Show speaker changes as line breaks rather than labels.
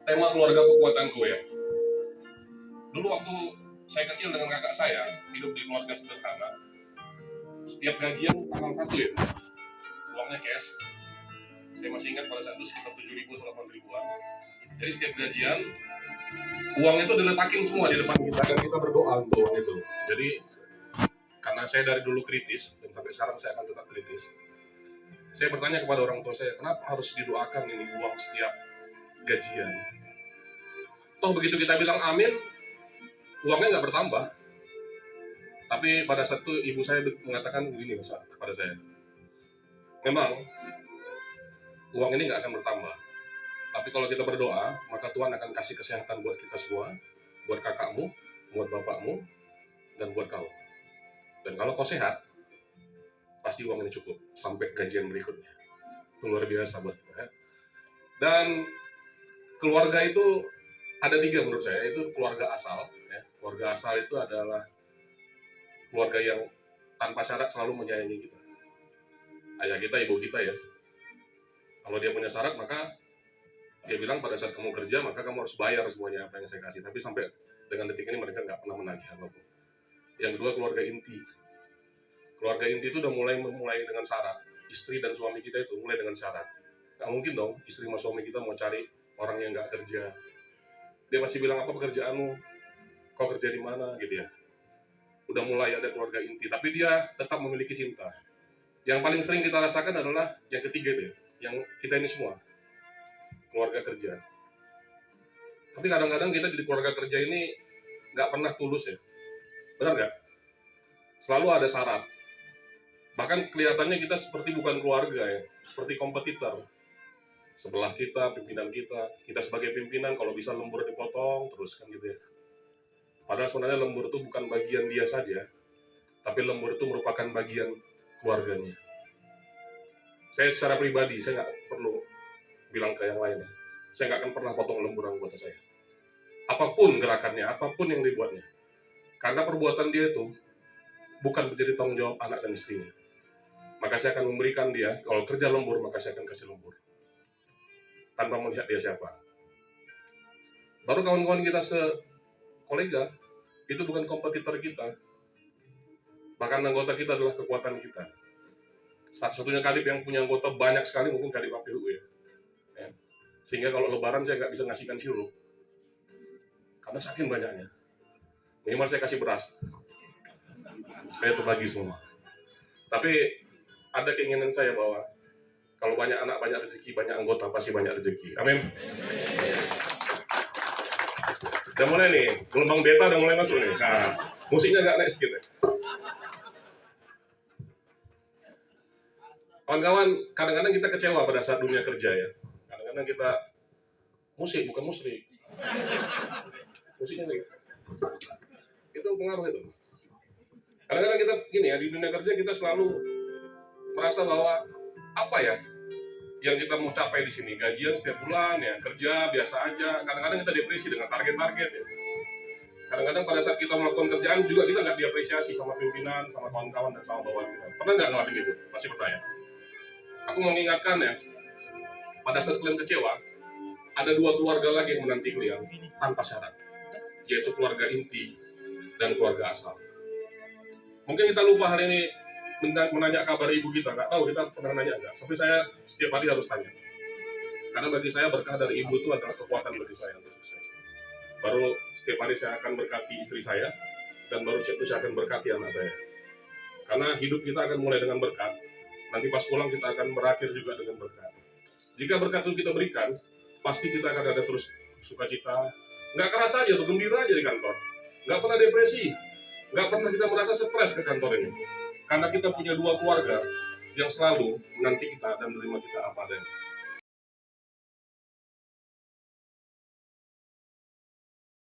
tema keluarga kekuatanku ya. Dulu waktu saya kecil dengan kakak saya, hidup di keluarga sederhana, setiap gajian tanggal 1 ya, uangnya cash. Saya masih ingat pada saat itu sekitar 7.000 atau 8.000-an. Jadi setiap gajian, uangnya itu diletakin semua di depan kita dan kita berdoa untuk uang itu. Jadi karena saya dari dulu kritis dan sampai sekarang saya akan tetap kritis. Saya bertanya kepada orang tua saya, kenapa harus didoakan ini uang setiap gajian? Toh begitu kita bilang amin, uangnya nggak bertambah. Tapi pada saat itu ibu saya mengatakan begini kepada saya, memang uang ini nggak akan bertambah. Tapi kalau kita berdoa, maka Tuhan akan kasih kesehatan buat kita semua, buat kakakmu, buat bapakmu, dan buat kau. Dan kalau kau sehat, pasti uang ini cukup sampai gajian berikutnya. Itu luar biasa buat kita ya. Dan keluarga itu ada 3 menurut saya, itu keluarga asal. Ya. Keluarga asal itu adalah keluarga yang tanpa syarat selalu menyayangi kita. Ayah kita, ibu kita ya. Kalau dia punya syarat, maka dia bilang pada saat kamu kerja, maka kamu harus bayar semuanya apa yang saya kasih. Tapi sampai dengan detik ini mereka nggak pernah menagih apapun. Yang kedua, keluarga inti. Keluarga inti itu udah mulai dengan syarat. Istri dan suami kita itu mulai dengan syarat. Nggak mungkin dong istri sama suami kita mau cari orang yang nggak kerja. Dia pasti bilang, apa pekerjaanmu? Kau kerja di mana? Gitu ya. Udah mulai ada keluarga inti. Tapi dia tetap memiliki cinta. Yang paling sering kita rasakan adalah yang ketiga deh. Yang kita ini semua. Keluarga kerja. Tapi kadang-kadang kita di keluarga kerja ini nggak pernah tulus ya. Benar nggak? Selalu ada syarat. Bahkan kelihatannya kita seperti bukan keluarga ya, seperti kompetitor. Sebelah kita, pimpinan kita sebagai pimpinan kalau bisa lembur dipotong terus kan gitu ya. Padahal sebenarnya lembur itu bukan bagian dia saja, tapi lembur itu merupakan bagian keluarganya. Saya secara pribadi, saya nggak perlu bilang ke yang lain ya. Saya nggak akan pernah potong lembur anggota saya. Apapun gerakannya, apapun yang dibuatnya. Karena perbuatan dia itu bukan menjadi tanggung jawab anak dan istrinya. Maka saya akan memberikan dia, kalau kerja lembur, maka saya akan kasih lembur. Tanpa melihat dia siapa. Baru kawan-kawan kita kolega, itu bukan kompetitor kita. Bahkan anggota kita adalah kekuatan kita. Satu-satunya Kadip yang punya anggota banyak sekali, mungkin Kadip APU ya. Sehingga kalau lebaran saya nggak bisa ngasihkan sirup. Karena saking banyaknya. Minimal saya kasih beras. Supaya terbagi semua. Tapi ada keinginan saya bahwa kalau banyak anak, banyak rezeki, banyak anggota, pasti banyak rezeki. Amin. Udah mulai nih, gelombang beta udah mulai masuk nih. Nah, musiknya agak naik sedikit ya. Kawan-kawan, kadang-kadang kita kecewa pada saat dunia kerja ya. Kadang-kadang kita musik, bukan musrik. Musiknya nih. Itu pengaruh itu. Kadang-kadang kita gini ya, di dunia kerja kita selalu merasa bahwa apa ya yang kita mau capai di sini, gajian setiap bulan ya, kerja biasa aja. Kadang-kadang kita depresi dengan target-target ya. Kadang-kadang pada saat kita melakukan kerjaan juga kita nggak diapresiasi sama pimpinan, sama kawan-kawan dan sama bawahan kita. Pernah nggak ngalamin gitu? Pasti bertanya. Aku mengingatkan ya, pada saat kalian kecewa, ada 2 keluarga lagi yang menanti kalian tanpa syarat, yaitu keluarga inti dan keluarga asal. Mungkin kita lupa hari ini menanya kabar ibu kita, nggak tahu kita pernah nanya nggak. Tapi saya setiap hari harus tanya. Karena bagi saya berkah dari ibu itu adalah kekuatan bagi saya untuk sukses. Baru setiap hari saya akan berkati istri saya, dan baru saya akan berkati anak saya. Karena hidup kita akan mulai dengan berkat, nanti pas pulang kita akan berakhir juga dengan berkat. Jika berkat itu kita berikan, pasti kita akan ada terus sukacita. Nggak keras aja tuh, gembira aja di kantor. Nggak pernah depresi. Nggak pernah kita merasa stres ke kantor ini. Karena kita punya 2 keluarga yang selalu menanti kita dan menerima kita apa adanya.